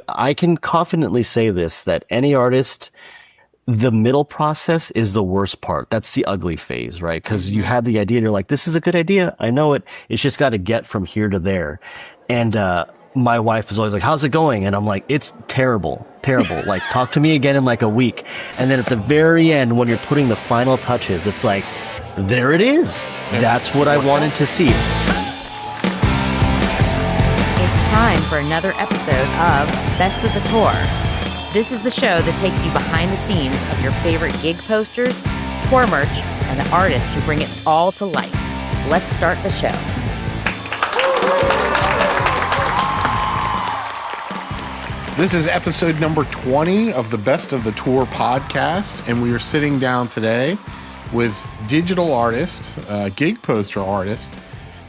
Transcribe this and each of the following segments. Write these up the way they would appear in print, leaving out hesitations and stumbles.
I can confidently say this, that any artist, the middle process is the worst part. That's the ugly phase, right? Because you have the idea and you're like, this is a good idea. I know it. It's just got to get from here to there. And my wife is always like, how's it going? And I'm like, it's terrible, terrible. Like, talk to me again in like a week. And then at the very end, when you're putting the final touches, it's like, there it is. That's what I wanted to see. It's time for another episode of Best of the Tour. This is the show that takes you behind the scenes of your favorite gig posters, tour merch, and the artists who bring it all to life. Let's start the show. This is episode number 20 of the Best of the Tour podcast, and we are sitting down today with digital artist, gig poster artist,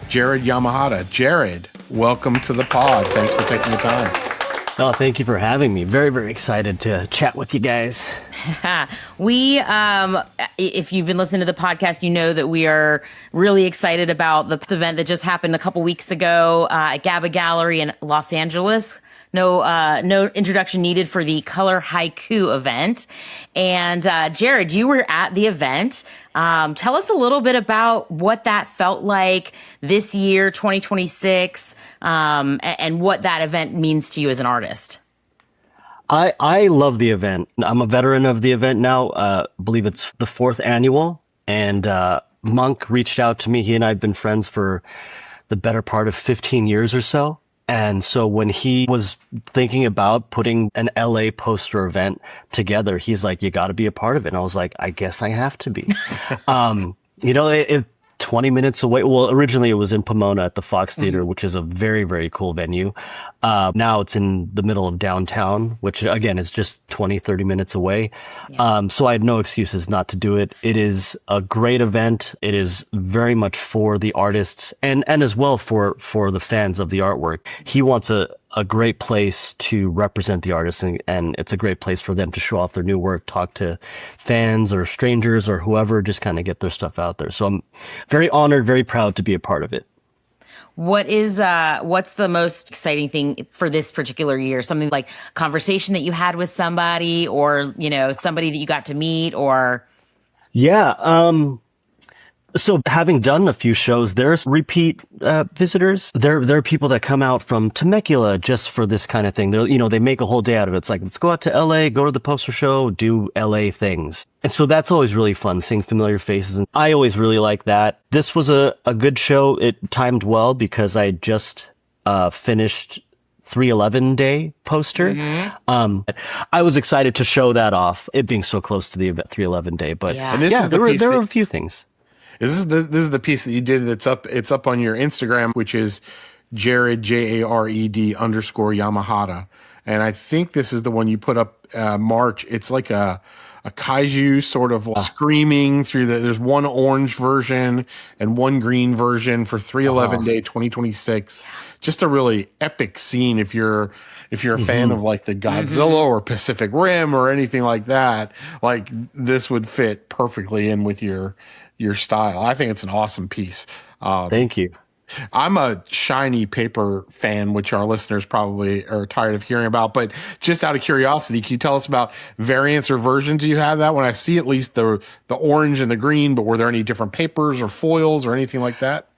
Jared Yamahata. Jared, welcome to the pod. Thanks for taking the time. Oh, thank you for having me. Very, very excited to chat with you guys. If you've been listening to the podcast, you know that we are really excited about the event that just happened a couple weeks ago at GABA Gallery in Los Angeles. No introduction needed for the Color Haiku event. And Jared, you were at the event. Tell us a little bit about what that felt like this year, 2026, and what that event means to you as an artist. I love the event. I'm a veteran of the event now. I believe it's the 4th annual. And Monk reached out to me. He and I have been friends for the better part of 15 years or so. And so when he was thinking about putting an LA poster event together, he's like, you got to be a part of it. And I was like, I guess I have to be. It 20 minutes away. Well, originally it was in Pomona at the Fox Theater, which is a very, very cool venue. Now it's in the middle of downtown, which again is just 20, 30 minutes away. Yeah. So I had no excuses not to do it. It is a great event. It is very much for the artists and as well for the fans of the artwork. He wants a great place to represent the artists, and it's a great place for them to show off their new work, talk to fans or strangers or whoever, just kind of get their stuff out there. So I'm very honored, very proud to be a part of it. What's the most exciting thing for this particular year? Something like conversation that you had with somebody, or, somebody that you got to meet, or? Yeah. So having done a few shows, there's repeat visitors. There are people that come out from Temecula just for this kind of thing. They make a whole day out of it. It's like, let's go out to LA, go to the poster show, do LA things. And so that's always really fun, seeing familiar faces. And I always really like that. This was a good show. It timed well because I just finished 311 day poster. Mm-hmm. I was excited to show that off, it being so close to the 311 day. But yeah, and there were a few things. This is the piece that you did that's up. It's up on your Instagram, which is Jared Jared _Yamahata, and I think this is the one you put up March. It's like a kaiju sort of screaming through there's one orange version and one green version for 311 day 2026. Just a really epic scene if you're a fan of like the Godzilla or Pacific Rim or anything like that. Like, this would fit perfectly in with your style. I think it's an awesome piece. Thank you. I'm a shiny paper fan, which our listeners probably are tired of hearing about, but just out of curiosity, can you tell us about variants or versions you have that? When I see at least the orange and the green, but were there any different papers or foils or anything like that?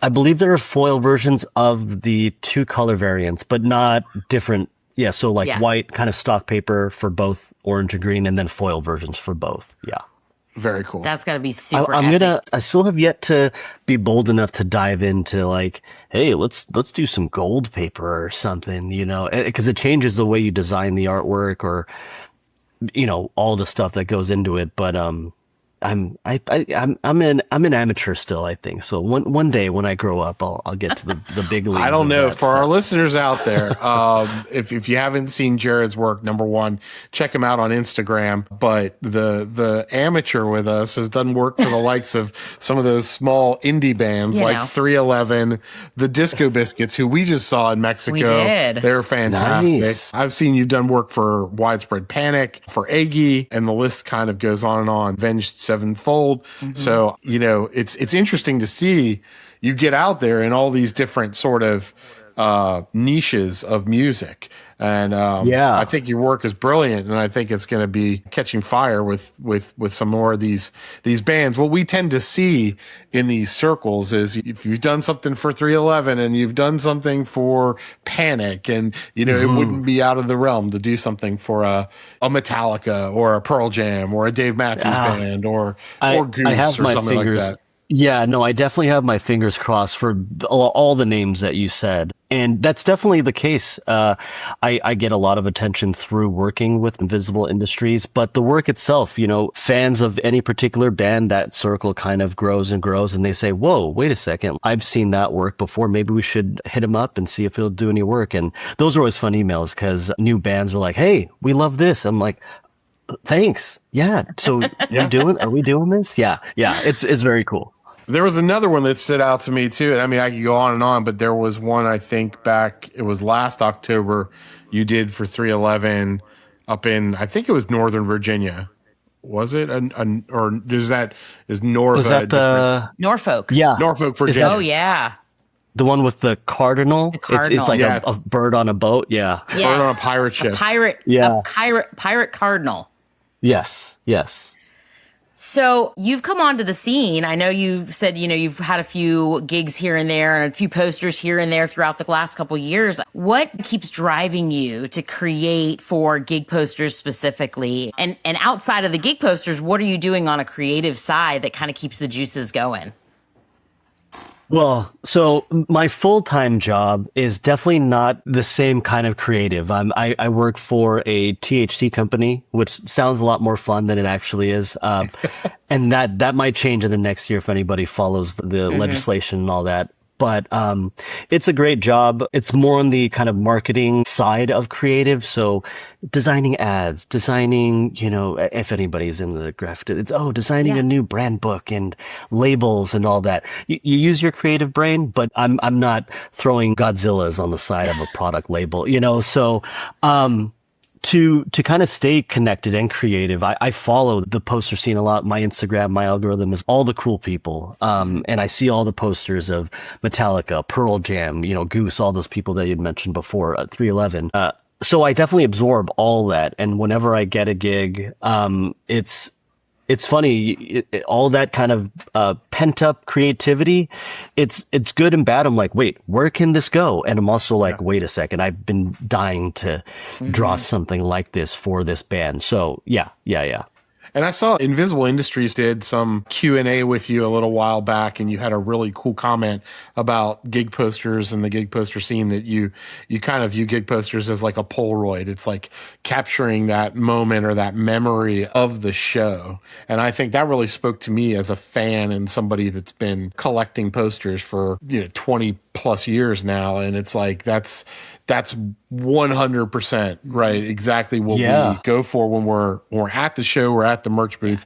I believe there are foil versions of the 2 color variants, but not different. Yeah. So white kind of stock paper for both orange and green, and then foil versions for both. Yeah. Very cool. That's got to be super epic. I still have yet to be bold enough to dive into like, hey, let's do some gold paper or something, because it changes the way you design the artwork or, all the stuff that goes into it. But, I'm an amateur still, I think. So one day when I grow up, I'll get to the big leagues. I don't know. For stuff. Our listeners out there, if you haven't seen Jared's work, number one, check him out on Instagram. But the amateur with us has done work for the likes of some of those small indie bands like 311, the Disco Biscuits, who we just saw in Mexico. We did. They're fantastic. Nice. I've seen you've done work for Widespread Panic, for Eggy, and the list kind of goes on and on. Avenged Sevenfold. Mm-hmm. So, it's interesting to see you get out there in all these different sort of niches of music. And I Yeah. think your work is brilliant, and I think it's going to be catching fire with some more of these bands. What we tend to see in these circles is if you've done something for 311 and you've done something for Panic, and it wouldn't be out of the realm to do something for a Metallica or a Pearl Jam or a Dave Matthews Ah, Band or I Goose have or my something like fingers. that. Yeah, no, I definitely have my fingers crossed for all the names that you said. And that's definitely the case. I get a lot of attention through working with Invisible Industries, but the work itself, fans of any particular band, that circle kind of grows and grows, and they say, whoa, wait a second. I've seen that work before. Maybe we should hit him up and see if he'll do any work. And those are always fun emails because new bands are like, hey, we love this. I'm like, thanks. Yeah. So Yeah. are we doing this? Yeah. Yeah. It's very cool. There was another one that stood out to me too. And I mean, I could go on and on, but there was one I think back, it was last October you did for 311 up in, I think it was Northern Virginia. Was it? Or is Was Norva a that different? Norfolk. yeah. Norfolk, Is Oh, that Virginia. yeah. the one with the cardinal? The It's cardinal. like Yeah. a bird on a boat. Yeah. Yeah. Or on a pirate A ship. Yeah. pirate cardinal. Yes. Yes. So you've come onto the scene. I know you've said, you've had a few gigs here and there and a few posters here and there throughout the last couple of years. What keeps driving you to create for gig posters specifically? And outside of the gig posters, what are you doing on a creative side that kind of keeps the juices going? Well, so my full-time job is definitely not the same kind of creative. I work for a THC company, which sounds a lot more fun than it actually is. And that might change in the next year if anybody follows the legislation and all that. But it's a great job. It's more on the kind of marketing side of creative. So designing ads, designing, if anybody's in the graphic, designing a new brand book and labels and all that. You use your creative brain, but I'm not throwing Godzillas on the side of a product label, So to kind of stay connected and creative, I follow the poster scene a lot. My Instagram, my algorithm is all the cool people. And I see all the posters of Metallica, Pearl Jam, Goose, all those people that you'd mentioned before, 311. So I definitely absorb all that. And whenever I get a gig, it's funny, all that kind of pent up creativity. It's good and bad. I'm like, wait, where can this go? And I'm also like, wait a second, I've been dying to draw something like this for this band. So yeah. And I saw Invisible Industries did some Q&A with you a little while back, and you had a really cool comment about gig posters and the gig poster scene, that you kind of view gig posters as like a Polaroid. It's like capturing that moment or that memory of the show. And I think that really spoke to me as a fan and somebody that's been collecting posters for 20 plus years now. And it's like that's 100% right. Exactly what we go for when we're at the show, we're at the merch booth.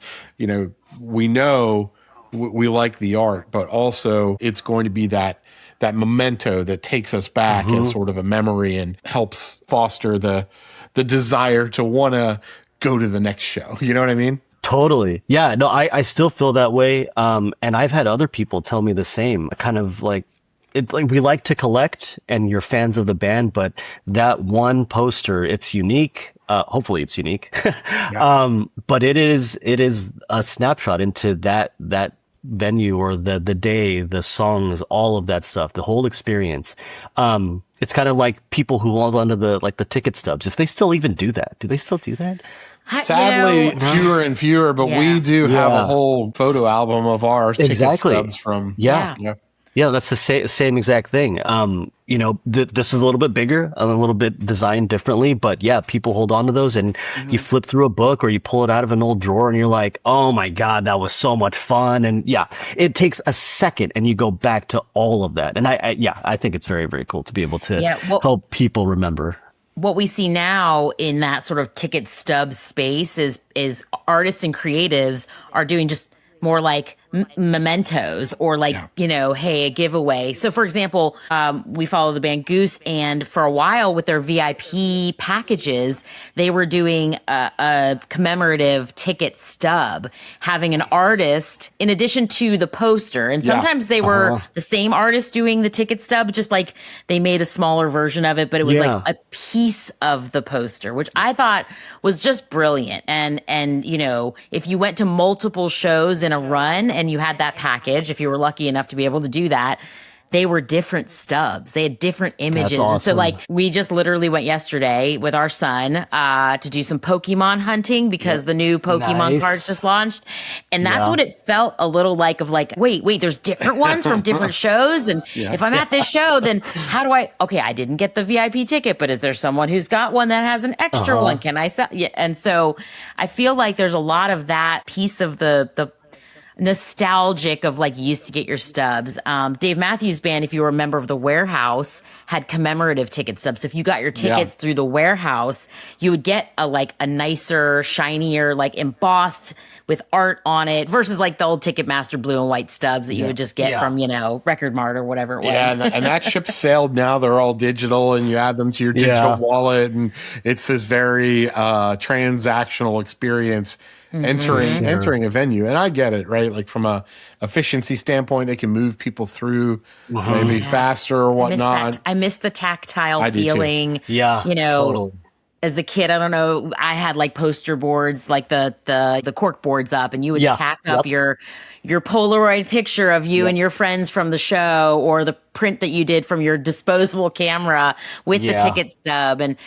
We know we like the art, but also it's going to be that memento that takes us back as sort of a memory and helps foster the desire to want to go to the next show. You know what I mean? Totally. Yeah, no, I still feel that way. And I've had other people tell me the same, kind of like, we like to collect and you're fans of the band, but that one poster, it's unique. Hopefully it's unique. But it is a snapshot into that venue or the day, the songs, all of that stuff, the whole experience. It's kind of like people who hold onto the ticket stubs. If they still even do that, do they still do that? Sadly, fewer and fewer, but we do have a whole photo album of our ticket stubs from. Yeah. Yeah, that's the same exact thing. This is a little bit bigger, a little bit designed differently, but yeah, people hold on to those, and you flip through a book or you pull it out of an old drawer and you're like, oh my God, that was so much fun. And yeah, it takes a second and you go back to all of that. And I think it's very, very cool to be able to help people remember. What we see now in that sort of ticket stub space is artists and creatives are doing just more like mementos or like, hey, a giveaway. So for example, we follow the band Goose, and for a while with their VIP packages, they were doing a commemorative ticket stub, having an artist in addition to the poster. And sometimes they were the same artist doing the ticket stub, just like they made a smaller version of it, but it was like a piece of the poster, which I thought was just brilliant. And if you went to multiple shows in a run and you had that package, if you were lucky enough to be able to do that, they were different stubs. They had different images. That's awesome. And so like we just literally went yesterday with our son to do some Pokemon hunting because the new Pokemon cards just launched. And that's what it felt a little like, of like, wait, there's different ones from different shows. And if I'm at this show, then how do I didn't get the VIP ticket, but is there someone who's got one that has an extra one? Can I sell? Yeah. And so I feel like there's a lot of that piece of the nostalgic of like you used to get your stubs. Dave Matthews Band, if you were a member of the Warehouse, had commemorative ticket stubs. So if you got your tickets through the Warehouse, you would get a nicer, shinier, like embossed with art on it versus like the old Ticketmaster blue and white stubs that you would just get from, Record Mart or whatever it was. Yeah, and that ship's sailed now. They're all digital and you add them to your digital wallet, and it's this very transactional experience. Entering a venue. And I get it, right? Like from a efficiency standpoint, they can move people through maybe faster or whatnot. I miss the tactile feeling. Yeah, totally. As a kid, I don't know, I had like poster boards, like the cork boards up, and you would tack up your Polaroid picture of you and your friends from the show, or the print that you did from your disposable camera with the ticket stub. And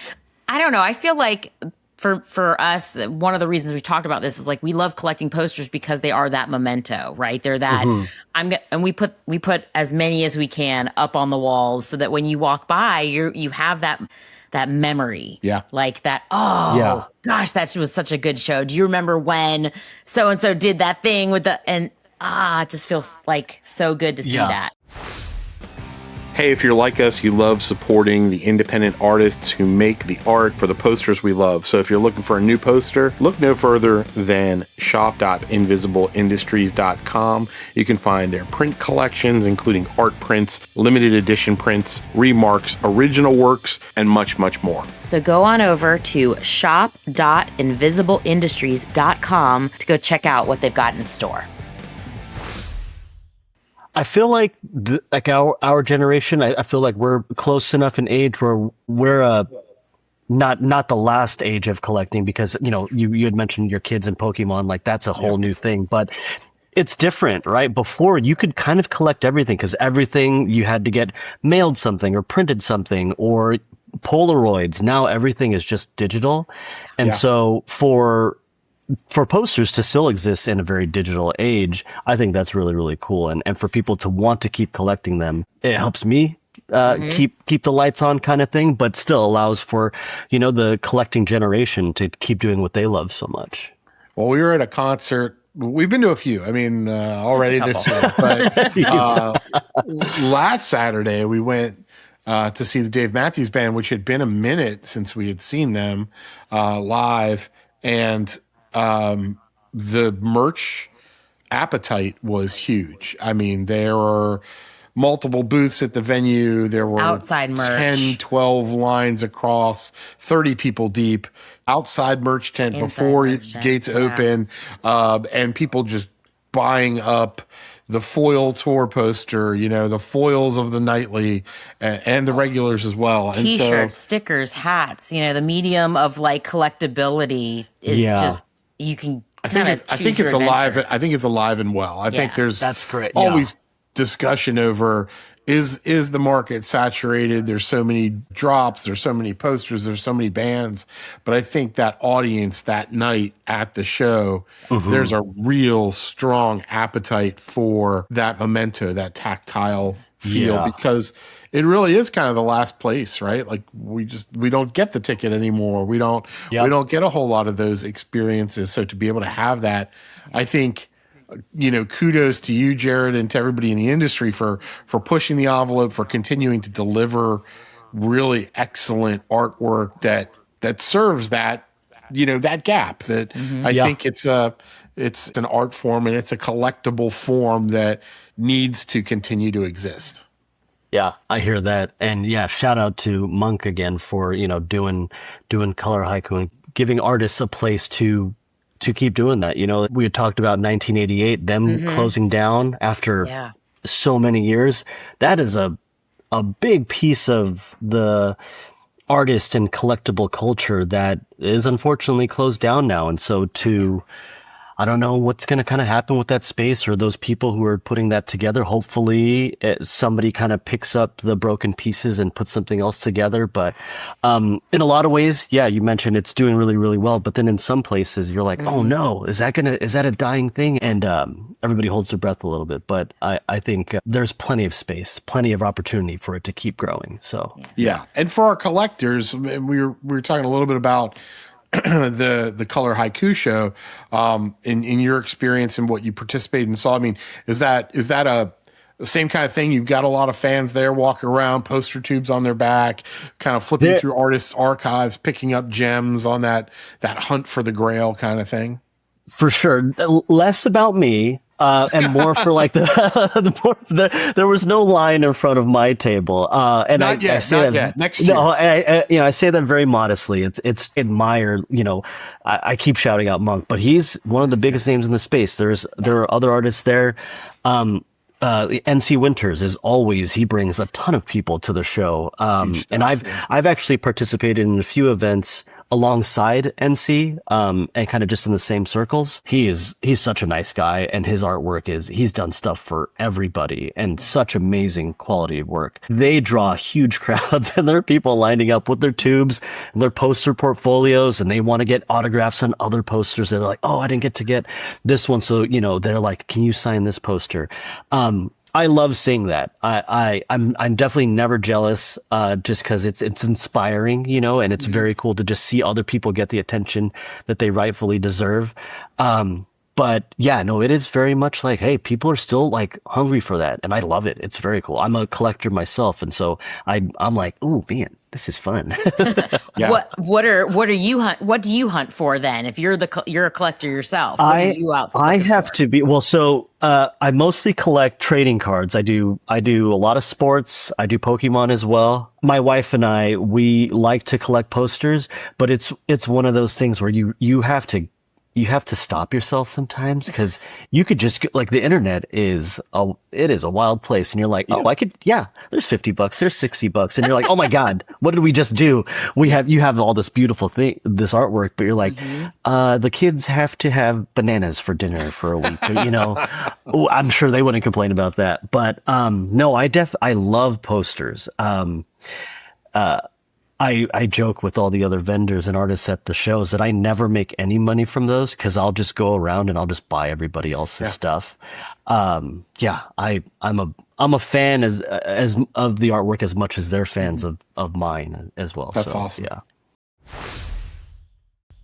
I don't know, I feel like for us, one of the reasons we've talked about this is like we love collecting posters because they are that memento, right? They're that and we put as many as we can up on the walls so that when you walk by, you have that memory. Yeah. Like that, gosh, that was such a good show. Do you remember when so and so did that thing with it just feels like so good to see that. Hey, if you're like us, you love supporting the independent artists who make the art for the posters we love. So if you're looking for a new poster, look no further than shop.invisibleindustries.com. You can find their print collections, including art prints, limited edition prints, remarks, original works, and much, much more. So go on over to shop.invisibleindustries.com to go check out what they've got in store. I feel like our generation, I feel like we're close enough in age where we're not the last age of collecting, because you had mentioned your kids and Pokemon, like that's a whole new thing, but it's different, right? Before you could kind of collect everything, because everything you had to get mailed something or printed something or Polaroids. Now everything is just digital, and so for posters to still exist in a very digital age, I think that's really, really cool. And for people to want to keep collecting them, it helps me keep the lights on kind of thing, but still allows for, the collecting generation to keep doing what they love so much. Well, we were at a concert. We've been to a few. I mean, already this year. But last Saturday, we went to see the Dave Matthews Band, which had been a minute since we had seen them live. And the merch appetite was huge. I mean, there were multiple booths at the venue. There were outside merch, 10, 12 lines across, 30 people deep, outside merch tent before gates open, and people just buying up the foil tour poster, the foils of the nightly and the regulars as well. T-shirts, stickers, hats, the medium of like collectability is just, you can I think it's alive. I think it's alive and well. I think that's great. Always discussion over is the market saturated? There's so many drops, there's so many posters, there's so many bands. But I think that audience that night at the show, there's a real strong appetite for that memento, that tactile feel, because it really is kind of the last place, right? Like we don't get the ticket anymore. We don't get a whole lot of those experiences. So to be able to have that, I think, kudos to you, Jared, and to everybody in the industry for pushing the envelope, for continuing to deliver really excellent artwork that serves that, that gap that I think it's It's an art form and it's a collectible form that needs to continue to exist. Yeah, I hear that. And yeah, shout out to Monk again for, doing color haiku and giving artists a place to keep doing that. We had talked about 1988, them closing down after Yeah. so many years. That is a big piece of the artist and collectible culture that is unfortunately closed down now. And so I don't know what's going to kind of happen with that space or those people who are putting that together. Hopefully somebody kind of picks up the broken pieces and puts something else together. But in a lot of ways, yeah, you mentioned it's doing really, really well. But then in some places you're like, oh no, is that a dying thing? And everybody holds their breath a little bit. But I think there's plenty of space, plenty of opportunity for it to keep growing. So yeah. And for our collectors, we were talking a little bit about the color haiku show, in your experience and what you participated and saw. I mean, is that the same kind of thing? You've got a lot of fans there walking around, poster tubes on their back, kind of flipping through artists' archives, picking up gems on that hunt for the grail kind of thing. For sure. Less about me. And more for like there was no line in front of my table. And Not yet, I say not that, yet. Next year. no, I say that very modestly. It's admire, I keep shouting out Monk, but he's one of the biggest names in the space. There are other artists there. NC Winters he brings a ton of people to the show. And I've actually participated in a few events alongside NC, and kind of just in the same circles. He's such a nice guy, and his artwork he's done stuff for everybody and such amazing quality of work. They draw huge crowds, and there are people lining up with their tubes and their poster portfolios, and they want to get autographs on other posters. They're like, oh, I didn't get to get this one. So, they're like, can you sign this poster? I love seeing that. I'm definitely never jealous, just because it's inspiring, and it's very cool to just see other people get the attention that they rightfully deserve. But yeah, no, it is very much like, hey, people are still like hungry for that, and I love it. It's very cool. I'm a collector myself, and so I'm like, oh man, this is fun. Yeah. What do you hunt for then? If you're a collector yourself, what are you out I have for? to be so. I mostly collect trading cards. I do a lot of sports. I do Pokemon as well. My wife and we like to collect posters, but it's one of those things where you have to stop yourself sometimes, because you could just like, the internet is a wild place, and you're like, oh, there's $50, there's $60, and you're like, oh my God, what did we just do? You have all this beautiful thing, this artwork, but you're like, the kids have to have bananas for dinner for a week, or, oh, I'm sure they wouldn't complain about that. But, no, I love posters. I joke with all the other vendors and artists at the shows that I never make any money from those, because I'll just go around and I'll just buy everybody else's stuff. I'm a fan as of the artwork as much as they're fans of mine as well. That's so, awesome. Yeah.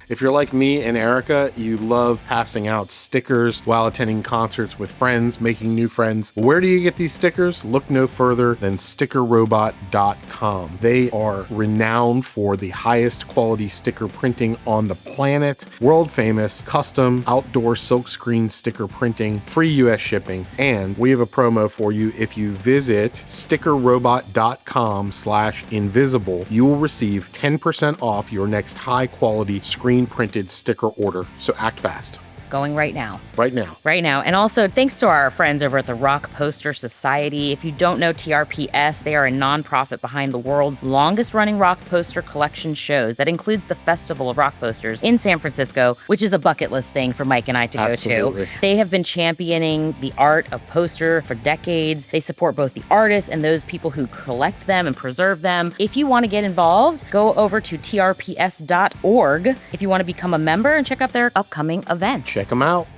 If you're like me and Erica, you love passing out stickers while attending concerts with friends, making new friends. Where do you get these stickers? Look no further than stickerrobot.com. They are renowned for the highest quality sticker printing on the planet. World famous, custom, outdoor silkscreen sticker printing, free US shipping, and we have a promo for you. If you visit stickerrobot.com/invisible, you will receive 10% off your next high quality screen printed sticker order. So act fast. Going right now. Right now. Right now. And also, thanks to our friends over at the Rock Poster Society. If you don't know TRPS, they are a nonprofit behind the world's longest-running rock poster collection shows. That includes the Festival of Rock Posters in San Francisco, which is a bucket list thing for Mike and I to go to. They have been championing the art of poster for decades. They support both the artists and those people who collect them and preserve them. If you want to get involved, go over to trps.org if you want to become a member and check out their upcoming events. Check them out.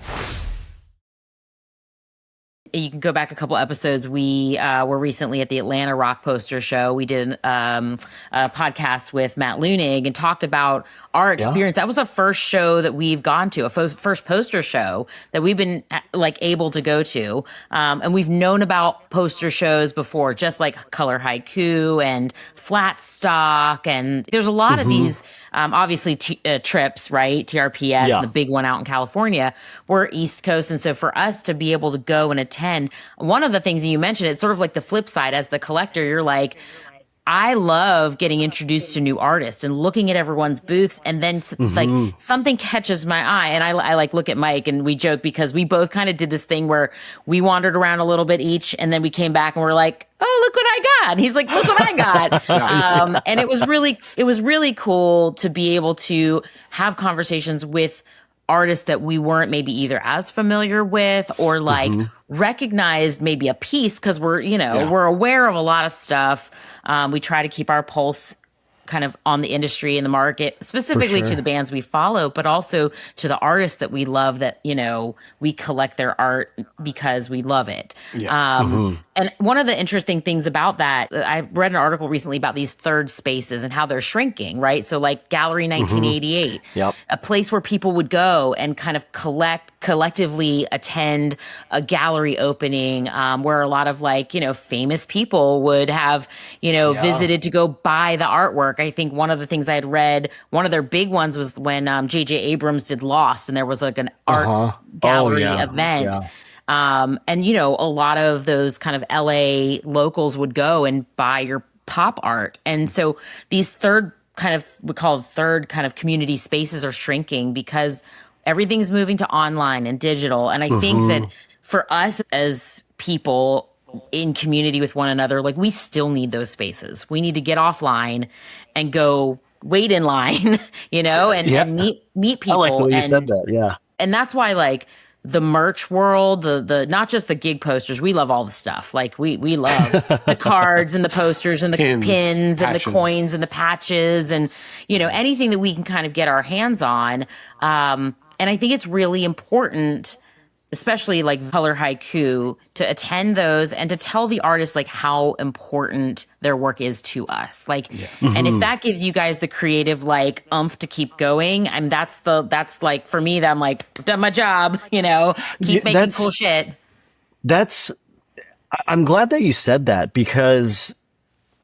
You can go back a couple episodes. We were recently at the Atlanta Rock Poster Show. We did a podcast with Matt Lunig and talked about our experience. That was the first show that we've gone to, first poster show that we've been able to go to. And we've known about poster shows before, just like Color Haiku and Flat Stock. And there's a lot of these Obviously, Trips, right? TRPS, Yeah. the big one out in California. We're East Coast. And so for us to be able to go and attend, one of the things that you mentioned, it's sort of like the flip side. As the collector, you're like, I love getting introduced to new artists and looking at everyone's booths, and then like something catches my eye, and I like look at Mike, and we joke because we both kind of did this thing where we wandered around a little bit each, and then we came back and we're like, oh, look what I got. And he's like, look what I got. And it was really cool to be able to have conversations with artists that we weren't maybe either as familiar with or like recognized maybe a piece, because we're aware of a lot of stuff. We try to keep our pulse kind of on the industry and the market, specifically to the bands we follow, but also to the artists that we love, that, we collect their art because we love it. And one of the interesting things about that, I read an article recently about these third spaces and how they're shrinking, right? So like Gallery 1988, a place where people would go and kind of collectively attend a gallery opening, where a lot of famous people would have, visited to go buy the artwork. I think one of the things I had read, one of their big ones was when J.J. Abrams did Lost, and there was like an art gallery event. And, a lot of those kind of LA locals would go and buy your pop art. And so these we call third kind of community spaces are shrinking because everything's moving to online and digital. And I think that for us as people in community with one another, like, we still need those spaces. We need to get offline and go wait in line, and meet people. I like the way you said that. Yeah. And that's why, like, the merch world, the not just the gig posters, we love all the stuff. Like, we love the cards and the posters and the pins and the coins and the patches and, anything that we can kind of get our hands on. And I think it's really important, especially like Color Haiku, to attend those and to tell the artists like how important their work is to us. Like, and if that gives you guys the creative like oomph to keep going, and that's like, for me, that I'm like, done my job, keep making cool shit. I'm glad that you said that, because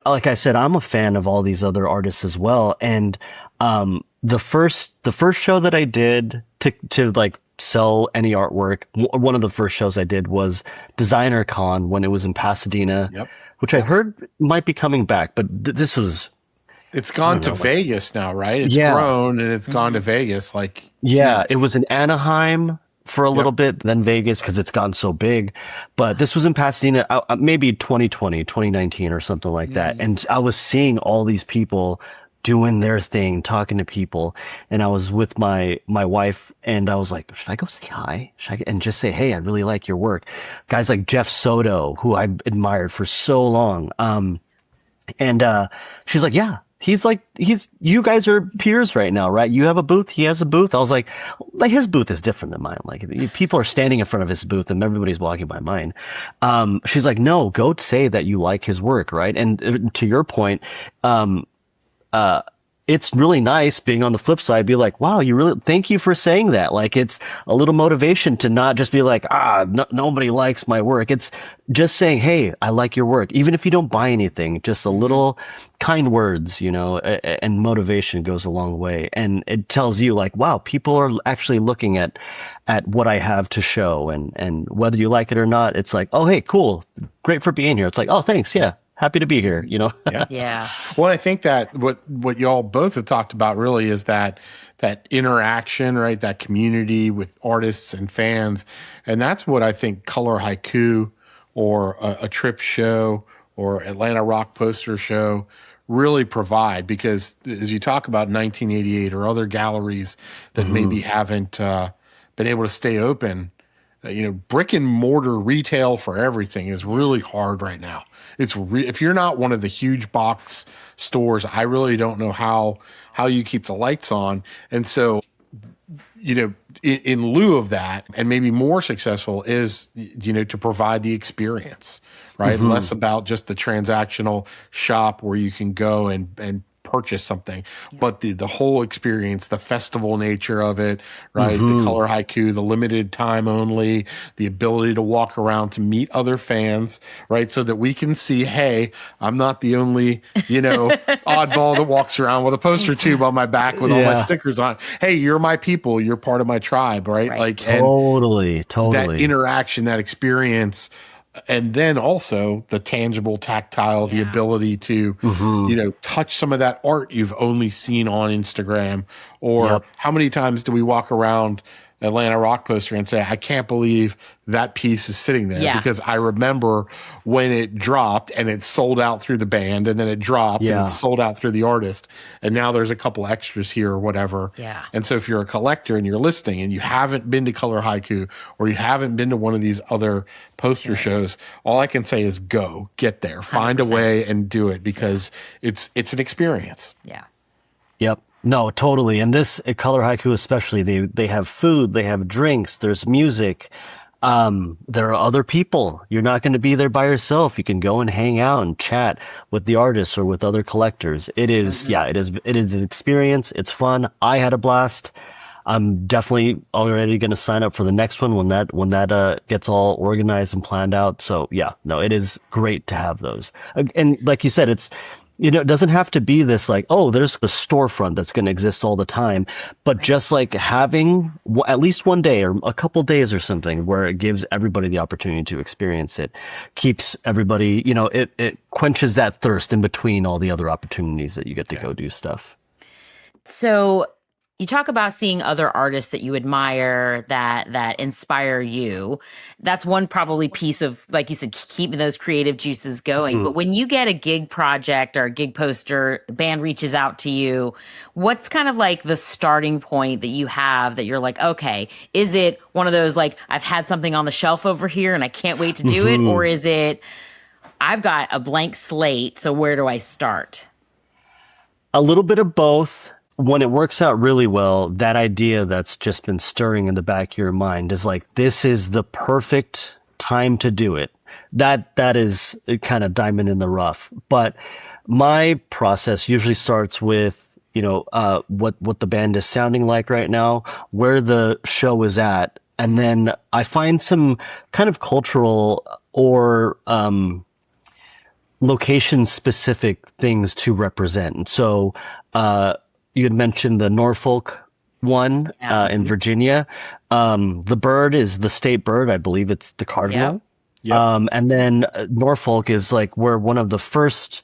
like I said, I'm a fan of all these other artists as well. And the first show that I did to like sell any artwork, one of the first shows I did was Designer Con when it was in Pasadena, which I heard might be coming back, but this was... It's gone to Vegas now, right? It's grown and it's gone to Vegas. It was in Anaheim for a little bit, then Vegas, because it's gotten so big. But this was in Pasadena, maybe 2020, 2019 or something like that. And I was seeing all these people doing their thing, talking to people. And I was with my wife, and I was like, should I go say hi? And just say, hey, I really like your work. Guys like Jeff Soto, who I admired for so long. And she's like, yeah, you guys are peers right now, right? You have a booth, he has a booth. I was like, his booth is different than mine. Like, people are standing in front of his booth and everybody's walking by mine. She's like, no, go say that you like his work, right? And to your point, it's really nice being on the flip side, be like, wow, thank you for saying that. Like, it's a little motivation to not just be like, nobody likes my work. It's just saying, hey, I like your work. Even if you don't buy anything, just a little kind words, and motivation goes a long way. And it tells you like, wow, people are actually looking at what I have to show, and whether you like it or not, it's like, oh, hey, cool. Great for being here. It's like, oh, thanks. Yeah. Happy to be here, Yeah. Well, I think that what y'all both have talked about really is that interaction, right? That community with artists and fans. And that's what I think Color Haiku or a Trip show or Atlanta Rock Poster Show really provide, because as you talk about 1988 or other galleries that maybe haven't been able to stay open, brick and mortar retail for everything is really hard right now. If you're not one of the huge box stores, I really don't know how you keep the lights on. And so, in lieu of that, and maybe more successful, is, to provide the experience, right? Less about just the transactional shop where you can go and purchase something, but the whole experience, the festival nature of it, right? The color haiku, the limited time only, the ability to walk around to meet other fans, right? So that we can see, hey, I'm not the only, oddball that walks around with a poster tube on my back with all my Yeah. stickers on. Hey, you're my people, you're part of my tribe, right? Right. Like, and Totally. that Totally. interaction, that experience, and then also the tangible, tactile, the ability to, touch some of that art you've only seen on Instagram. Or Yep. how many times do we walk around Atlanta Rock poster and say, I can't believe that piece is sitting there, Yeah. because I remember when it dropped and it sold out through the band, and then it dropped and it Yeah. sold out through the artist, and now there's a couple extras here or whatever. Yeah. And so if you're a collector and you're listening and you haven't been to Color Haiku, or you haven't been to one of these other poster shows, all I can say is go get there, find a 100%. way and do it, because it's an experience. Yeah. Yep. No, totally. And this at Color Haiku especially, they have food, they have drinks, there's music. There are other people. You're not going to be there by yourself. You can go and hang out and chat with the artists or with other collectors. It is, it is an experience. It's fun. I had a blast. I'm definitely already going to sign up for the next one when that gets all organized and planned out. So yeah, no, it is great to have those. And like you said, it doesn't have to be this like, oh, there's a storefront that's going to exist all the time, but just like having at least one day or a couple days or something where it gives everybody the opportunity to experience it, keeps everybody, it quenches that thirst in between all the other opportunities that you get to go do stuff. So you talk about seeing other artists that you admire that inspire you. That's one probably piece of, like you said, keeping those creative juices going. But when you get a gig project or a gig poster, band reaches out to you, what's kind of like the starting point that you have that you're like, okay, is it one of those like, I've had something on the shelf over here and I can't wait to do it? Or is it, I've got a blank slate, so where do I start? A little bit of both. When it works out really well, that idea that's just been stirring in the back of your mind is like, this is the perfect time to do it. That is kind of diamond in the rough. But my process usually starts with, what the band is sounding like right now, where the show is at. And then I find some kind of cultural or, location specific things to represent. So, you had mentioned the Norfolk one in Virginia. The bird is the state bird. I believe it's the cardinal. Yep. And then Norfolk is like where one of the first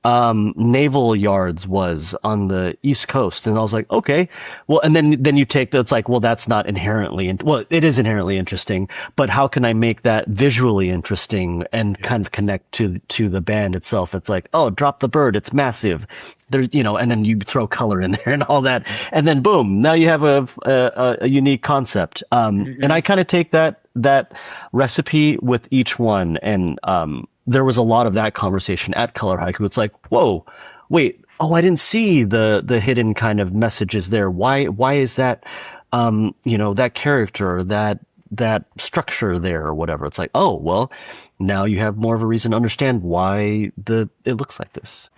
naval yards was on the East Coast. And I was like, okay, well, and then you take that's like, well, that's not inherently, well, it is inherently interesting, but how can I make that visually interesting and kind of connect to the band itself? It's like, oh, drop the bird. It's massive. There, and then you throw color in there and all that. And then boom, now you have a unique concept. And I kind of take that recipe with each one. And, there was a lot of that conversation at Color Haiku. It's like, whoa, wait, oh, I didn't see the hidden kind of messages there. Why is that, that character, that structure there or whatever? It's like, oh, well, now you have more of a reason to understand why it looks like this.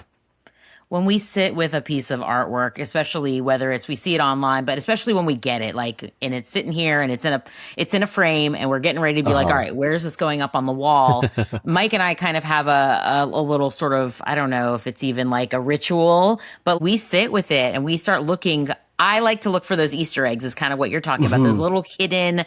When we sit with a piece of artwork, especially whether it's we see it online, but especially when we get it, like, and it's sitting here and it's in a frame and we're getting ready to be like, all right, where's this going up on the wall? Mike and I kind of have a little sort of, I don't know if it's even like a ritual, but we sit with it and we start looking. I like to look for those Easter eggs is kind of what you're talking about. Those little hidden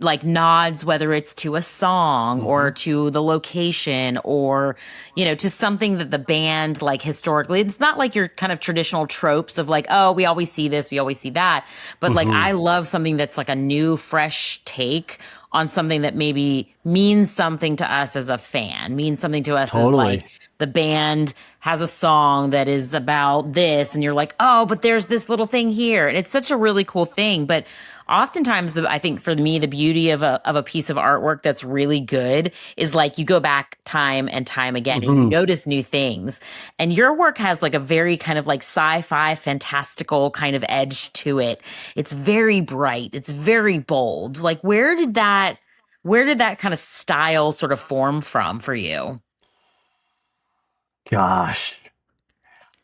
like nods, whether it's to a song or to the location or, to something that the band like historically, it's not like your kind of traditional tropes of like, oh, we always see this, we always see that. But like, I love something that's like a new, fresh take on something that maybe means something to us as a fan, means something to us as like, the band has a song that is about this and you're like, oh, but there's this little thing here. And it's such a really cool thing. But oftentimes I think for me, the beauty of a piece of artwork that's really good is like you go back time and time again and you notice new things. And your work has like a very kind of like sci-fi fantastical kind of edge to it. It's very bright. It's very bold. Like where did that kind of style sort of form from for you? Gosh.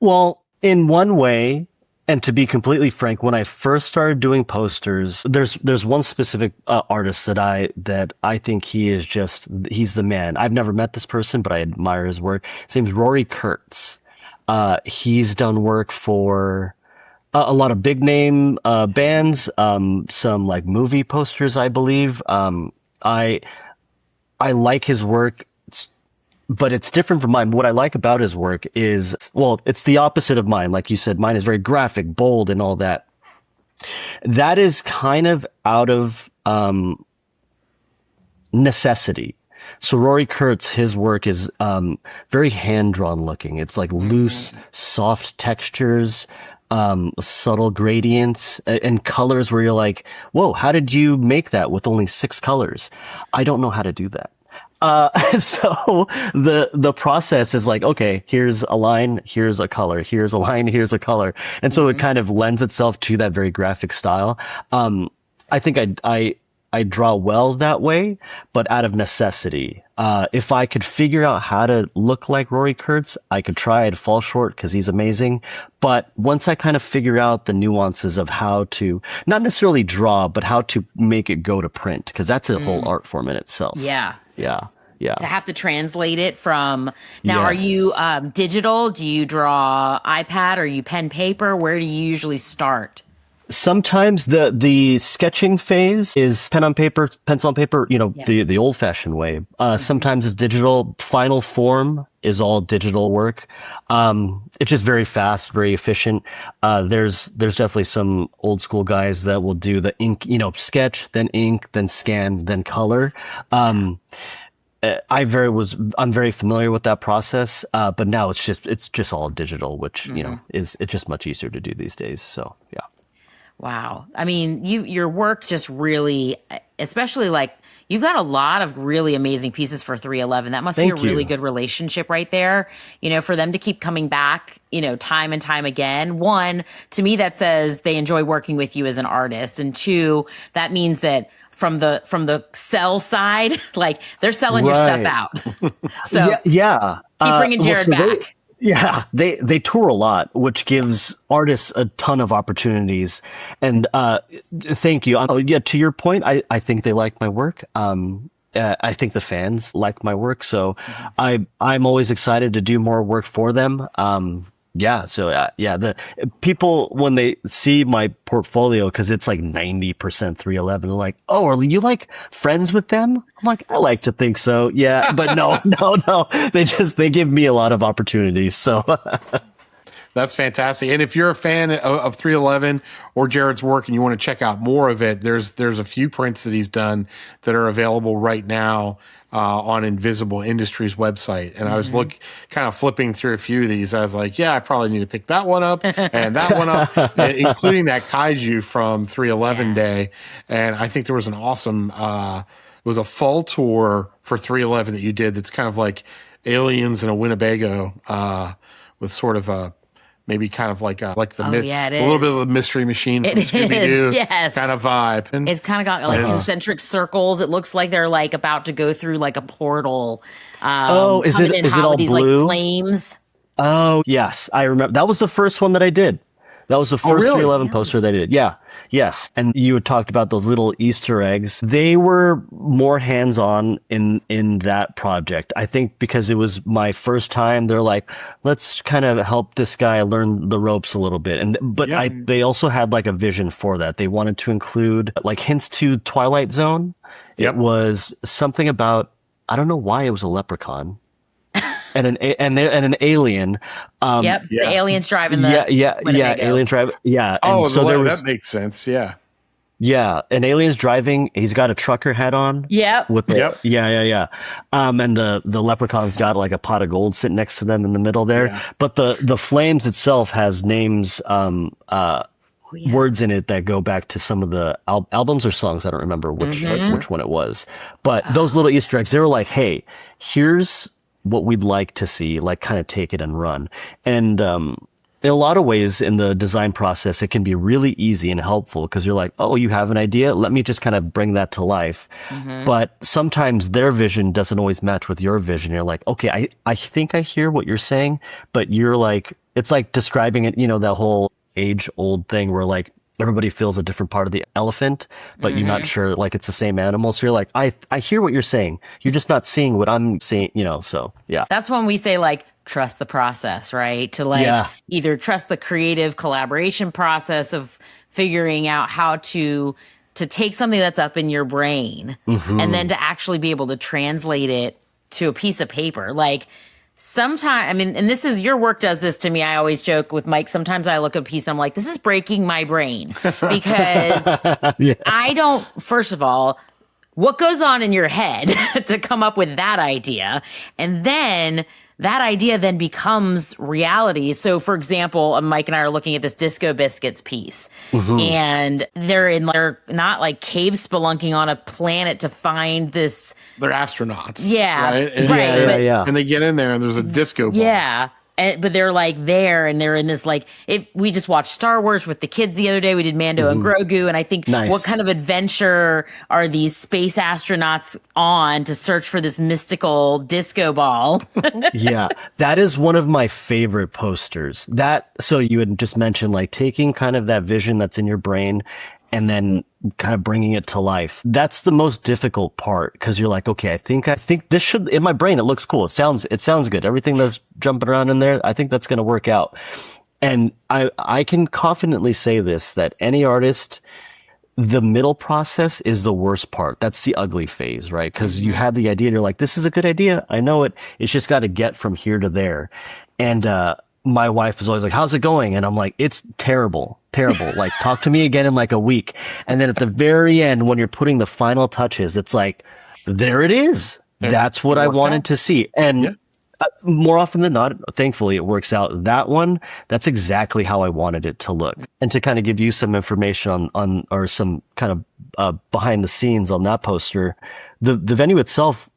Well, In one way, and to be completely frank, when I first started doing posters, there's one specific artist that I think he's the man. I've never met this person, but I admire his work. His name's Rory Kurtz. He's done work for a lot of big name bands, some like movie posters, I believe. I like his work, but it's different from mine. What I like about his work is, well, it's the opposite of mine. Like you said, mine is very graphic, bold, and all that. That is kind of out of necessity. So Rory Kurtz, his work is very hand-drawn looking. It's like loose, soft textures, subtle gradients, and colors where you're like, whoa, how did you make that with only 6 colors? I don't know how to do that. So the process is like, okay, here's a line, here's a color, here's a line, here's a color. And so it kind of lends itself to that very graphic style. I think I draw well that way, but out of necessity. If I could figure out how to look like Rory Kurtz, I could try. I'd fall short because he's amazing. But once I kind of figure out the nuances of how to, not necessarily draw, but how to make it go to print, because that's a whole art form in itself. Yeah. Yeah. Yeah. To have to translate it from now, Are Yes. you digital? Do you draw iPad? Are you pen paper? Where do you usually start? Sometimes the sketching phase is pen on paper, pencil on paper, the old fashioned way. Sometimes it's digital. Final form is all digital work. It's just very fast, very efficient. There's definitely some old school guys that will do the ink, sketch, then ink, then scan, then color. I'm very familiar with that process. But now it's just all digital, which, it's just much easier to do these days. So, yeah. Wow. I mean, your work just really, especially like you've got a lot of really amazing pieces for 311. That must be a really good relationship right there. For them to keep coming back, time and time again. One, to me, that says they enjoy working with you as an artist. And two, that means that from the sell side, like they're selling your stuff out. So yeah. Keep bringing Jared back. They tour a lot, which gives artists a ton of opportunities. And thank you. To your point, I think they like my work. I think the fans like my work, so I'm always excited to do more work for them. The people, when they see my portfolio, because it's like 90% 311, they're like, "Oh, are you like friends with them?" I'm like, "I like to think so, yeah," but no. They give me a lot of opportunities. So That's fantastic. And if you're a fan of 311 or Jared's work and you want to check out more of it, there's a few prints that he's done that are available right now on Invisible Industries website. And I was kind of flipping through a few of these. I was like, yeah, I probably need to pick that one up and that one up, including that kaiju from 311 Day. And I think there was an awesome, it was a fall tour for 311 that you did that's kind of like Aliens in a Winnebago with sort of a, maybe kind of like a little bit of the Mystery Machine from Scooby-Doo kind of vibe. And it's kind of got like concentric circles. It looks like they're like about to go through like a portal. Is it all these, blue? Like flames. Oh, yes. I remember. That was the first one that I did. That was the first 311 poster that I did. Yeah. Yes. And you had talked about those little Easter eggs. They were more hands-on in that project. I think because it was my first time, they're like, let's kind of help this guy learn the ropes a little bit. They also had like a vision for that. They wanted to include like hints to Twilight Zone. It was something about, I don't know why it was a leprechaun. And an alien. The alien's driving the Winnebago. Alien driving. Yeah. Oh, so that makes sense. Yeah. Yeah, an alien's driving. He's got a trucker hat on. Yeah. And the leprechaun's got like a pot of gold sitting next to them in the middle there. Yeah. But the flames itself has names, words in it that go back to some of the albums or songs. I don't remember which one it was. But those little Easter eggs, they were like, hey, here's what we'd like to see, like kind of take it and run. And in a lot of ways in the design process, it can be really easy and helpful because you're like, oh, you have an idea? Let me just kind of bring that to life. But sometimes their vision doesn't always match with your vision. You're like, okay, I think I hear what you're saying, but you're like It's like describing it, that whole age old thing where like everybody feels a different part of the elephant, but you're not sure like it's the same animal. So you're like, I hear what you're saying. You're just not seeing what I'm seeing, so yeah. That's when we say like trust the process, right? To like Yeah. either trust the creative collaboration process of figuring out how to take something that's up in your brain and then to actually be able to translate it to a piece of paper. Like sometimes, I mean, and this is your work does this to me. I always joke with Mike. Sometimes I look at a piece and I'm like, this is breaking my brain because I don't, first of all, what goes on in your head to come up with that idea? And then that idea then becomes reality. So, for example, Mike and I are looking at this Disco Biscuits piece, and they're not like cave spelunking on a planet to find this. They're astronauts. Yeah, right. And, right. And they get in there, and there's a disco ball. Yeah. But they're like there, and they're in this like. We just watched Star Wars with the kids the other day. We did Mando and Grogu, and I think what kind of adventure are these space astronauts on to search for this mystical disco ball? Yeah, that is one of my favorite posters. So you had just mentioned like taking kind of that vision that's in your brain and then kind of bringing it to life. That's the most difficult part because you're like, okay, I think this should, in my brain, it looks cool. It sounds good. Everything that's jumping around in there, I think that's going to work out. And I can confidently say this, that any artist, the middle process is the worst part. That's the ugly phase, right? Because you have the idea and you're like, this is a good idea. I know it. It's just got to get from here to there. And, my wife is always like, how's it going? And I'm like, it's terrible. Like, talk to me again in like a week. And then at the very end, when you're putting the final touches, it's like, there it is. That's what I wanted to see. And more often than not, thankfully, it works out. That one, that's exactly how I wanted it to look. And to kind of give you some information on or some kind of behind the scenes on that poster, the venue itself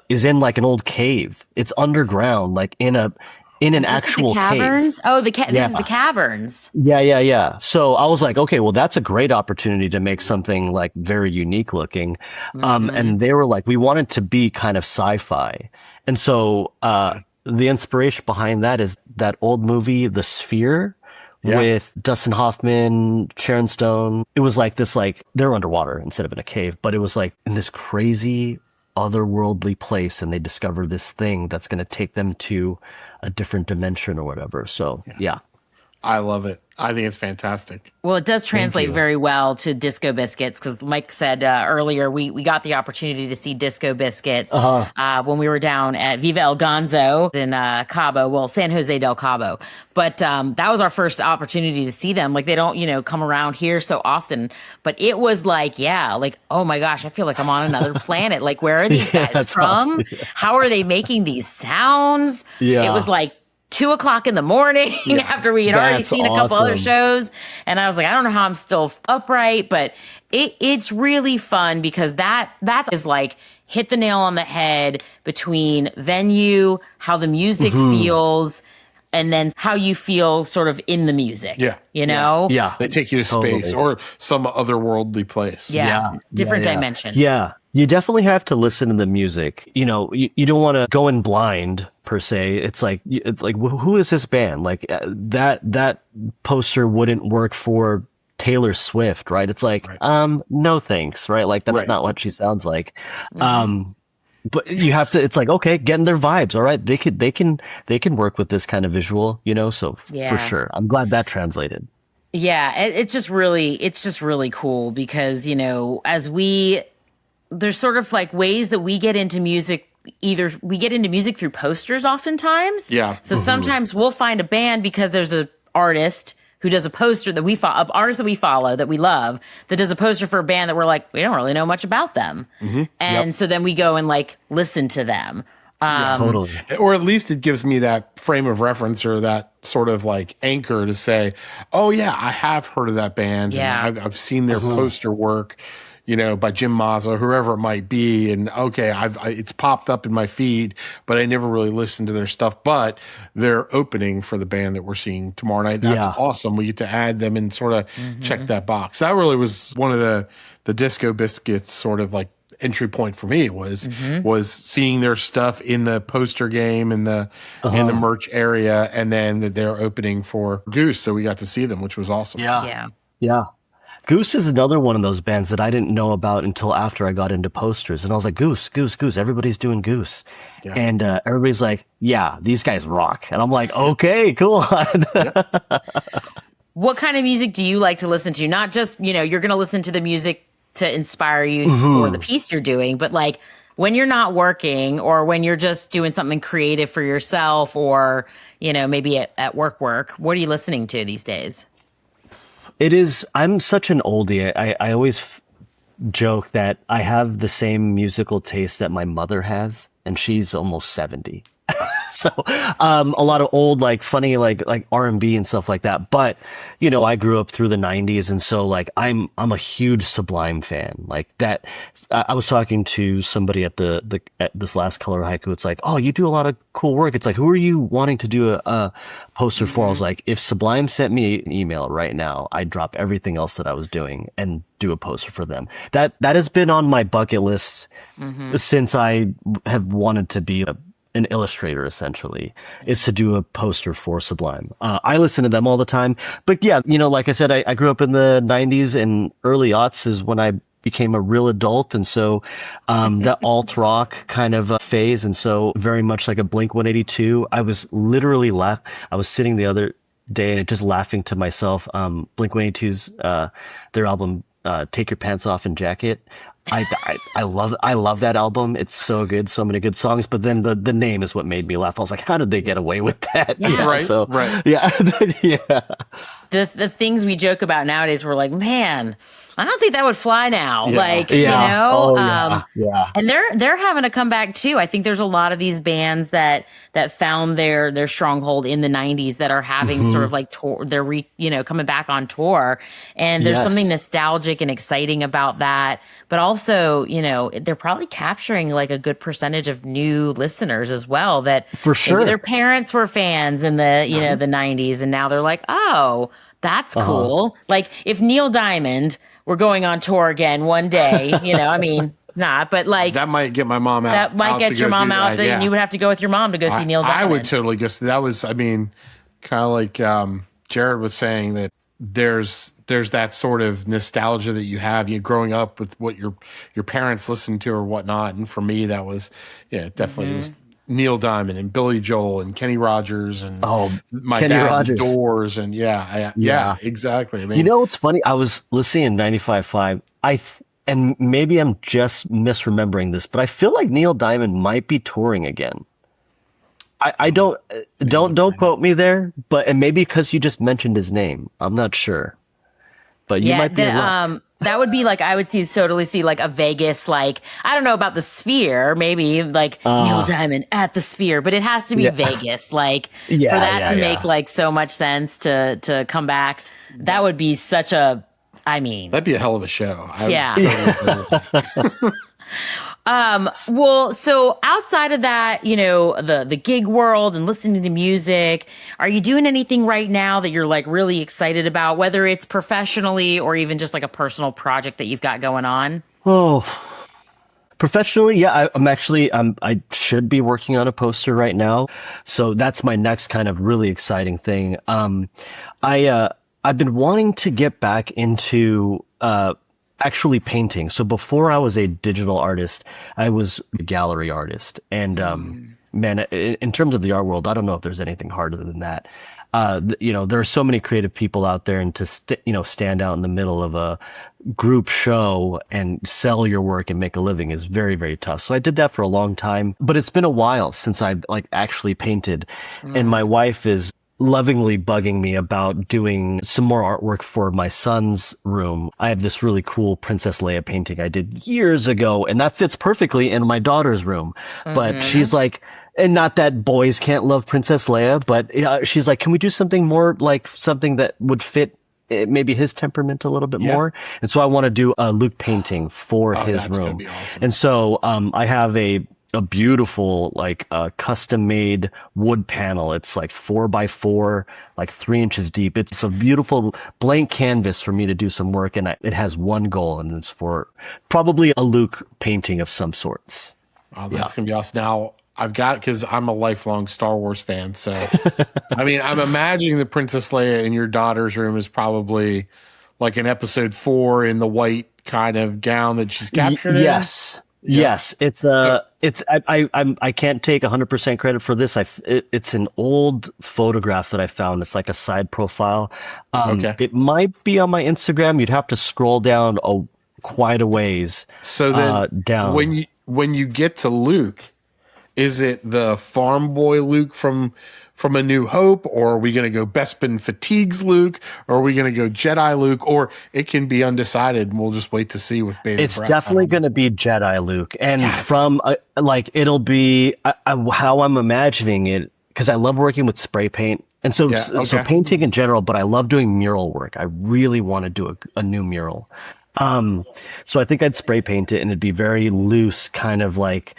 is in like an old cave. It's underground, like in an actual caverns? cave. Oh, this is the caverns. Yeah. So I was like, okay, well, that's a great opportunity to make something like very unique looking. And they were like, we want it to be kind of sci-fi. And so, the inspiration behind that is that old movie, The Sphere, with Dustin Hoffman, Sharon Stone. It was like this, like they're underwater instead of in a cave, but it was like in this crazy otherworldly place, and they discover this thing that's going to take them to a different dimension or whatever. So yeah. I love it. I think it's fantastic. Well, it does translate very well to Disco Biscuits because Mike said earlier we got the opportunity to see Disco Biscuits when we were down at Viva El Gonzo in Cabo, well, San Jose del Cabo. But that was our first opportunity to see them. Like they don't, come around here so often. But it was like, oh my gosh, I feel like I'm on another planet. Like, where are these guys from? Awesome. How are they making these sounds? Yeah. It was like 2:00 in the morning after we had already seen a couple other shows. And I was like, I don't know how I'm still upright, but it's really fun because that is like hit the nail on the head between venue, how the music feels, and then how you feel sort of in the music. You know? Yeah. They take you to space or some otherworldly place. Different dimension. Yeah. You definitely have to listen to the music. You don't want to go in blind per se. It's like who is this band? Like that poster wouldn't work for Taylor Swift, right? It's like, no thanks, right? Like that's not what she sounds like. But you have to, it's like, okay, getting their vibes. All right. They can work with this kind of visual, so for sure. I'm glad that translated. Yeah. It's just really cool because, there's sort of like ways that we get into music. Either we get into music through posters oftentimes. Yeah. So sometimes we'll find a band because there's an artist who does a poster that we follow, an artist that we follow that we love that does a poster for a band that we're like, we don't really know much about them. And so then we go and like listen to them. Totally. Or at least it gives me that frame of reference or that sort of like anchor to say, oh yeah, I have heard of that band. Yeah. And I've seen their poster work. By Jim Mazza, whoever it might be. And okay, it's popped up in my feed, but I never really listened to their stuff. But they're opening for the band that we're seeing tomorrow night. That's awesome. We get to add them and sort of check that box. That really was one of the Disco Biscuits sort of like entry point for me was seeing their stuff in the poster game in the merch area, and then they're opening for Goose, so we got to see them, which was awesome. Yeah. Yeah. Goose is another one of those bands that I didn't know about until after I got into posters. And I was like, Goose, Goose, Goose. Everybody's doing Goose. Yeah. And everybody's like, yeah, these guys rock. And I'm like, okay, cool. What kind of music do you like to listen to? Not just, you're going to listen to the music to inspire you for the piece you're doing, but like when you're not working or when you're just doing something creative for yourself or, maybe at work, what are you listening to these days? I'm such an oldie. I always joke that I have the same musical taste that my mother has, and she's almost 70. So, a lot of old, like funny, like R&B and stuff like that. But, I grew up through the 90s. And so like, I'm a huge Sublime fan like that. I was talking to somebody at at this last Color Haiku. It's like, oh, you do a lot of cool work. It's like, who are you wanting to do a poster for? I was like, if Sublime sent me an email right now, I'd drop everything else that I was doing and do a poster for them. That has been on my bucket list since I have wanted to be an illustrator, essentially, is to do a poster for Sublime. I listen to them all the time, but yeah, like I said, I grew up in the 90s, and early aughts is when I became a real adult. And so, that alt rock kind of phase. And so very much like a Blink 182, I was literally I was sitting the other day and just laughing to myself. Blink 182's, their album, Take Your Pants Off and Jacket. I love that album. It's so good. So many good songs. But then the name is what made me laugh. I was like, how did they get away with that? Yeah. Right. So, right. Yeah. Yeah. The things we joke about nowadays, we're like, man, I don't think that would fly now. Yeah. Like, Yeah. Oh, yeah. And they're having to come back too. I think there's a lot of these bands that found their stronghold in the 90s that are having sort of like tour, they're coming back on tour, and there's something nostalgic and exciting about that. But also, they're probably capturing like a good percentage of new listeners as well, that for sure maybe their parents were fans in the the 90s, and now they're like, oh, that's cool. Like if Neil Diamond were going on tour again one day, not, but like that might get my mom out. That might get your mom out. Then you would have to go with your mom to go see Neil Diamond. I would totally go. That was, kind of like Jared was saying, that there's that sort of nostalgia that you have, growing up with what your parents listened to or whatnot. And for me, that was, definitely was Neil Diamond and Billy Joel and Kenny Rogers and my Kenny dad Rogers. Doors and yeah, exactly. I mean, what's funny? I was listening in 95.5. And maybe I'm just misremembering this, but I feel like Neil Diamond might be touring again. I don't quote me there, and maybe because you just mentioned his name, I'm not sure. But you might be in luck. That would be like, I would totally see like a Vegas, like, I don't know about the Sphere, maybe like Neil Diamond at the Sphere, but it has to be Vegas, like for that to make like so much sense to come back. That would be such a, that'd be a hell of a show. Well, so outside of that, the gig world and listening to music, are you doing anything right now that you're like really excited about, whether it's professionally or even just like a personal project that you've got going on? Oh, professionally, yeah, I should be working on a poster right now. So that's my next kind of really exciting thing. I've been wanting to get back into, actually painting. So before I was a digital artist, I was a gallery artist. And, man, in terms of the art world, I don't know if there's anything harder than that. There are so many creative people out there, and to stand out in the middle of a group show and sell your work and make a living is very, very tough. So I did that for a long time, but it's been a while since I've like actually painted. And my wife is lovingly bugging me about doing some more artwork for my son's room. I have this really cool Princess Leia painting I did years ago, and that fits perfectly in my daughter's room. But she's like, and not that boys can't love Princess Leia, but she's like, can we do something more like something that would fit maybe his temperament a little bit more? And so I want to do a Luke painting for his room. Awesome. And so I have a a beautiful like custom made wood panel. It's like 4 by 4, like 3 inches deep. It's a beautiful blank canvas for me to do some work, and it has one goal, and it's for probably a Luke painting of some sorts. Oh, that's gonna be awesome. Now I've got, because I'm a lifelong Star Wars fan, so I mean, I'm imagining the Princess Leia in your daughter's room is probably like an episode 4 in the white kind of gown that she's captured in. Yes. Yes, I can't take 100% credit for this. It's an old photograph that I found. It's like a side profile. Okay. It might be on my Instagram. You'd have to scroll down quite a ways. So then down. when you get to Luke, is it the farm boy Luke from A New Hope, or are we going to go Bespin Fatigues Luke, or are we going to go Jedi Luke, or it can be undecided and we'll just wait to see with Beta. It's definitely going to be Jedi Luke, and from it'll be how I'm imagining it, because I love working with spray paint, and so painting in general, but I love doing mural work. I really want to do a new mural. So I think I'd spray paint it, and it'd be very loose, kind of like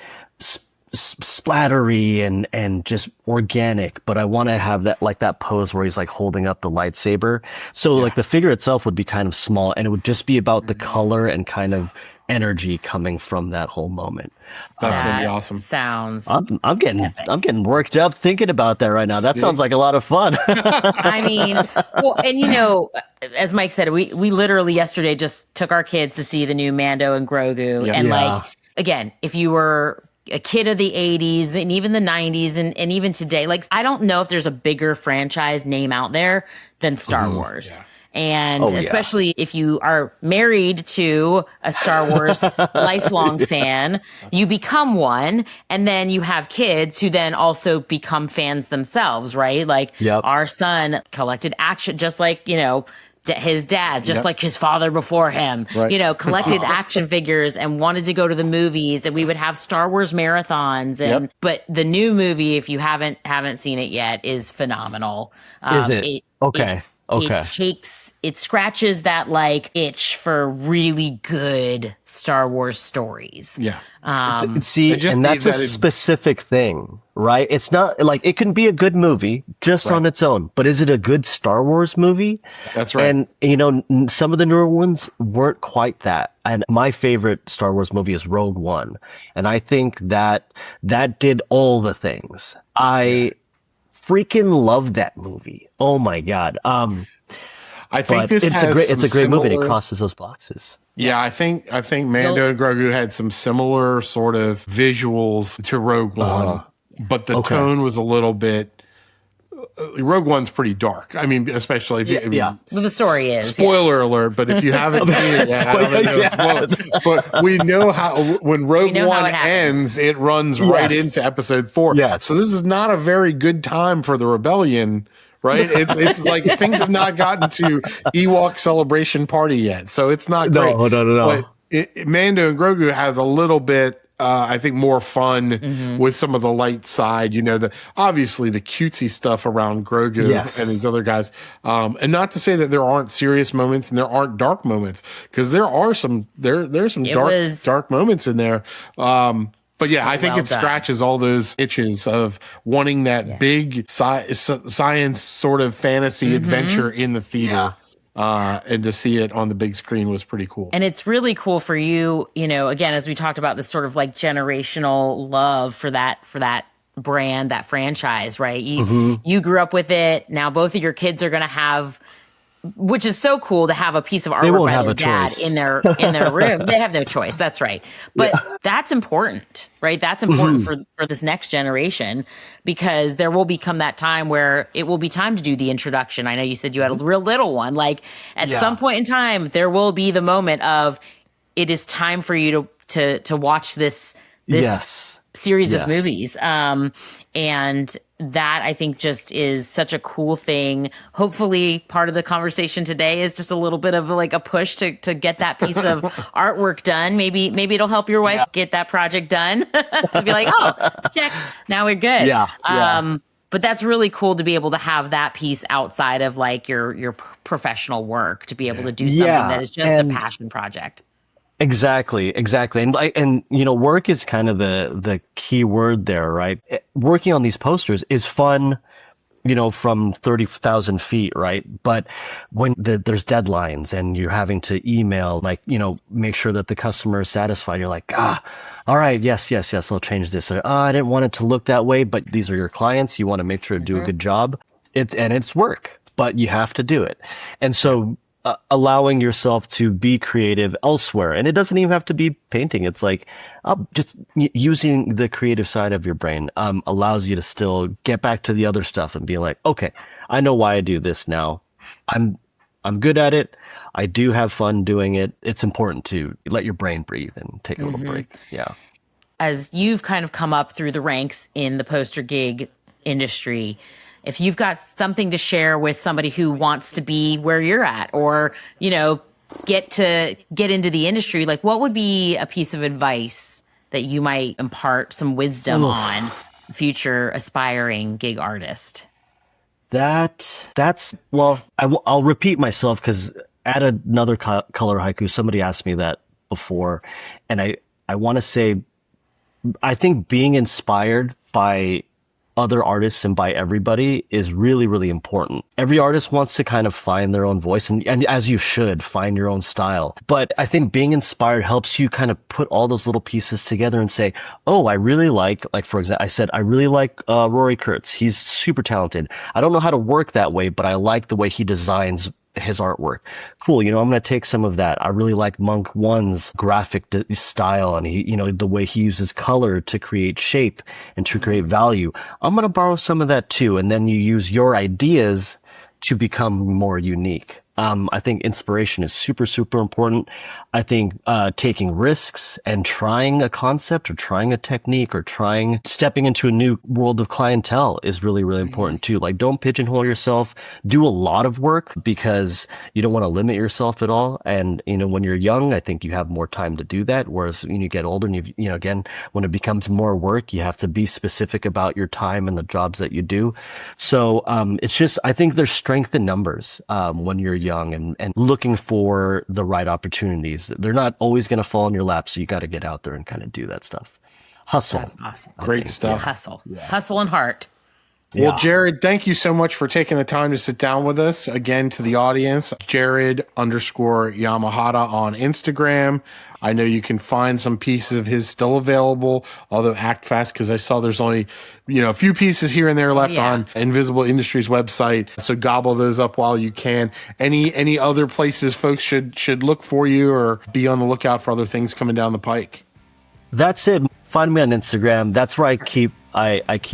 splattery and just organic, but I want to have that pose where he's like holding up the lightsaber. So like the figure itself would be kind of small, and it would just be about the color and kind of energy coming from that whole moment. That's gonna be awesome. Sounds. I'm getting worked up thinking about that right now. That sounds like a lot of fun. I mean, well, and as Mike said, we literally yesterday just took our kids to see the new Mando and Grogu, and like, again, if you were a kid of the 80s and even the 90s and even today, like, I don't know if there's a bigger franchise name out there than Star Wars. And especially if you are married to a Star Wars lifelong fan, you become one, and then you have kids who then also become fans themselves, right? Like our son collected action, just like, his dad, just like his father before him, collected action figures and wanted to go to the movies, and we would have Star Wars marathons. And but the new movie, if you haven't seen it yet, is phenomenal. Is it? Okay. It scratches that like itch for really good Star Wars stories. Yeah. And that's a specific thing, right? It's not like, it can be a good movie just on its own, but is it a good Star Wars movie? That's right. And some of the newer ones weren't quite that. And my favorite Star Wars movie is Rogue One. And I think that did all the things. I freaking love that movie. Oh my God. I think it's a great movie. It crosses those boxes. Yeah, I think Mando and Grogu had some similar sort of visuals to Rogue One, but the tone was a little bit. Rogue One's pretty dark. I mean, especially if you, well, the story is spoiler alert. But if you haven't seen it yet, I don't know it's spoiled. But we know how when Rogue One ends, it runs right into Episode 4. Yes. So this is not a very good time for the rebellion. Right? It's like things have not gotten to Ewok celebration party yet. So it's not great. No. But Mando and Grogu has a little bit, I think, more fun with some of the light side, obviously the cutesy stuff around Grogu and these other guys. And not to say that there aren't serious moments and there aren't dark moments, because there are there's some dark moments in there. But yeah, I think it scratches all those itches of wanting that big science sort of fantasy adventure in the theater. And to see it on the big screen was pretty cool. And it's really cool for you, again, as we talked about this sort of like generational love for that brand, that franchise, right? You grew up with it. Now both of your kids are going to have, which is so cool to have a piece of artwork by their dad in their room. They have no choice. That's right. But that's important, right? That's important for this next generation, because there will become that time where it will be time to do the introduction. I know you said you had a real little one. Like at some point in time, there will be the moment of, it is time for you to watch this series of movies. And that, I think, just is such a cool thing. Hopefully part of the conversation today is just a little bit of like a push to get that piece of artwork done. Maybe it'll help your wife get that project done. Be like, oh, check, now we're good. But that's really cool to be able to have that piece outside of like your professional work, to be able to do something that is just a passion project. Exactly, exactly. And work is kind of the key word there, right? Working on these posters is fun, from 30,000 feet, right? But when there's deadlines and you're having to email, like, make sure that the customer is satisfied, you're like, all right, yes, yes, yes, I'll change this. Or, I didn't want it to look that way, but these are your clients. You want to make sure to do a good job. It's work, but you have to do it. And so allowing yourself to be creative elsewhere. And it doesn't even have to be painting. It's like just using the creative side of your brain allows you to still get back to the other stuff and be like, okay, I know why I do this now. I'm good at it. I do have fun doing it. It's important to let your brain breathe and take a little break. Yeah. As you've kind of come up through the ranks in the poster gig industry, if you've got something to share with somebody who wants to be where you're at, or, get into the industry, like, what would be a piece of advice that you might impart some wisdom on future aspiring gig artist? Well, I'll repeat myself because at another color haiku, somebody asked me that before. And I want to say, I think being inspired by other artists and by everybody is really, really important. Every artist wants to kind of find their own voice and as you should find your own style. But I think being inspired helps you kind of put all those little pieces together and say, oh, I really like for example, I said, I really like Rory Kurtz. He's super talented. I don't know how to work that way, but I like the way he designs his artwork. Cool. I'm going to take some of that. I really like Monk One's graphic style and he, the way he uses color to create shape and to create value. I'm going to borrow some of that too. And then you use your ideas to become more unique. I think inspiration is super, super important. I think taking risks and trying a concept or trying a technique or stepping into a new world of clientele is really, really important too. Like, don't pigeonhole yourself. Do a lot of work because you don't want to limit yourself at all. And, when you're young, I think you have more time to do that. Whereas when you get older and again, when it becomes more work, you have to be specific about your time and the jobs that you do. So it's just, I think there's strength in numbers when you're young and looking for the right opportunities. They're not always going to fall in your lap, so you got to get out there and kind of do that stuff. Hustle. That's awesome. Great stuff. Hustle. Yeah. Hustle and heart. Well, Jared, thank you so much for taking the time to sit down with us. Again, to the audience, Jared_Yamahata on Instagram. I know you can find some pieces of his still available, although act fast because I saw there's only, a few pieces here and there left on Invisible Industries website. So gobble those up while you can. Any other places folks should look for you or be on the lookout for other things coming down the pike? That's it. Find me on Instagram. That's where I keep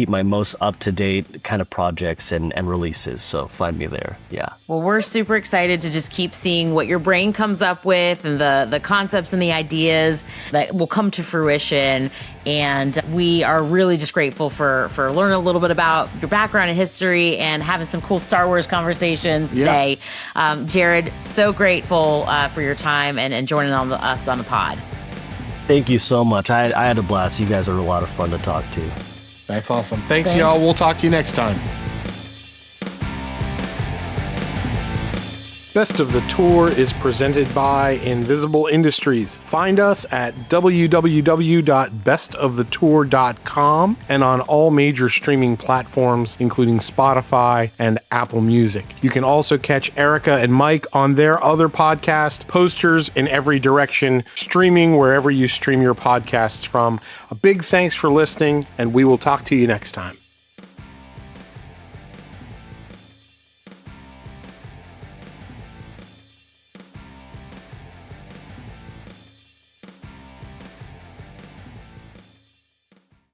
my most up-to-date kind of projects and releases. So find me there. Yeah. Well, we're super excited to just keep seeing what your brain comes up with and the concepts and the ideas that will come to fruition. And we are really just grateful for learning a little bit about your background and history and having some cool Star Wars conversations today. Jared, so grateful for your time and joining us on the pod. Thank you so much. I had a blast. You guys are a lot of fun to talk to. That's awesome. Thanks, y'all. We'll talk to you next time. Best of the Tour is presented by Invisible Industries. Find us at www.bestofthettour.com and on all major streaming platforms, including Spotify and Apple Music. You can also catch Erica and Mike on their other podcast, Posters in Every Direction, streaming wherever you stream your podcasts from. A big thanks for listening, and we will talk to you next time.